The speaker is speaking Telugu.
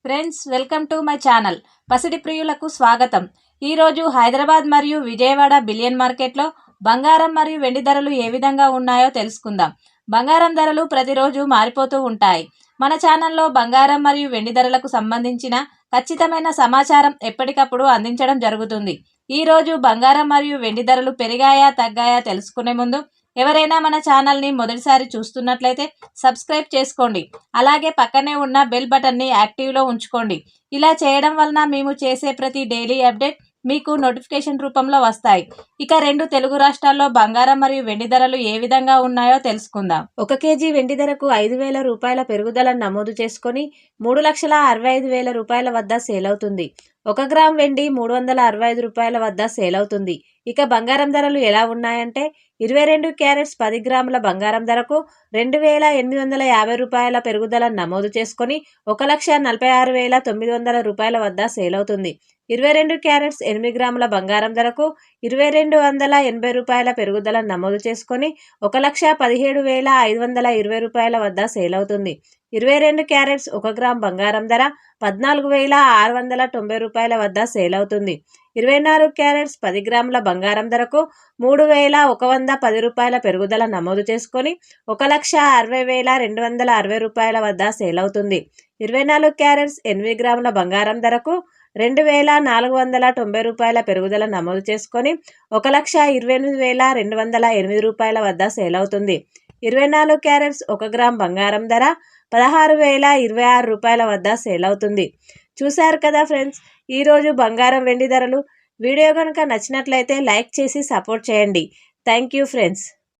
Friends, welcome to my channel. పసిడి ప్రియులకు స్వాగతం. ఈరోజు హైదరాబాద్ మరియు విజయవాడ బిలియన్ మార్కెట్లో బంగారం మరియు వెండి ధరలు ఏ విధంగా ఉన్నాయో తెలుసుకుందాం. బంగారం ధరలు ప్రతిరోజు మారిపోతూ ఉంటాయి. మన ఛానల్లో బంగారం మరియు వెండి ధరలకు సంబంధించిన ఖచ్చితమైన సమాచారం ఎప్పటికప్పుడు అందించడం జరుగుతుంది. ఈరోజు బంగారం మరియు వెండి ధరలు పెరిగాయా తగ్గాయా తెలుసుకునే ముందు ఎవరైనా మన ఛానల్ని మొదటిసారి చూస్తున్నట్లయితే సబ్స్క్రైబ్ చేసుకోండి. అలాగే పక్కనే ఉన్న బెల్ బటన్ని యాక్టివ్లో ఉంచుకోండి. ఇలా చేయడం వలన మేము చేసే ప్రతి డైలీ అప్డేట్ మీకు నోటిఫికేషన్ రూపంలో వస్తాయి. ఇక రెండు తెలుగు రాష్ట్రాల్లో బంగారం మరియు వెండి ధరలు ఏ విధంగా ఉన్నాయో తెలుసుకుందాం. 1 కేజీ వెండి ధరకు 5,000 రూపాయల పెరుగుదలను నమోదు చేసుకొని 3,65,000 రూపాయల వద్ద సేల్ అవుతుంది. 1 గ్రామ్ వెండి 365 రూపాయల వద్ద సేల్ అవుతుంది. ఇక బంగారం ధరలు ఎలా ఉన్నాయంటే 22 క్యారెట్స్ 10 గ్రాముల బంగారం ధరకు 2,850 రూపాయల పెరుగుదలను నమోదు చేసుకొని 1,46,900 రూపాయల వద్ద సేల్ అవుతుంది. 22 క్యారెట్స్ 8 గ్రాముల బంగారం ధరకు 2,280 రూపాయల పెరుగుదలను నమోదు చేసుకొని 1,17,520 రూపాయల వద్ద సేల్ అవుతుంది. 22 క్యారెట్స్ 1 గ్రామ్ బంగారం ధర 14,690 రూపాయల వద్ద సేల్ అవుతుంది. 24 క్యారెట్స్ 10 గ్రాముల బంగారం ధరకు 3,110 రూపాయల పెరుగుదల నమోదు చేసుకొని 1,60,260 రూపాయల వద్ద సేల్ అవుతుంది. 24 క్యారెట్స్ 8 గ్రాముల బంగారం ధరకు 2,490 రూపాయల పెరుగుదల నమోదు చేసుకొని 1,28,208 రూపాయల వద్ద సేల్ అవుతుంది. 24 క్యారెట్స్ 1 గ్రామ్ బంగారం ధర 16,026 రూపాయల వద్ద సేల్ అవుతుంది. చూశారు కదా ఫ్రెండ్స్, ఈరోజు బంగారం వెండి ధరలు. వీడియో కనుక నచ్చినట్లయితే లైక్ చేసి సపోర్ట్ చేయండి. Thank you friends.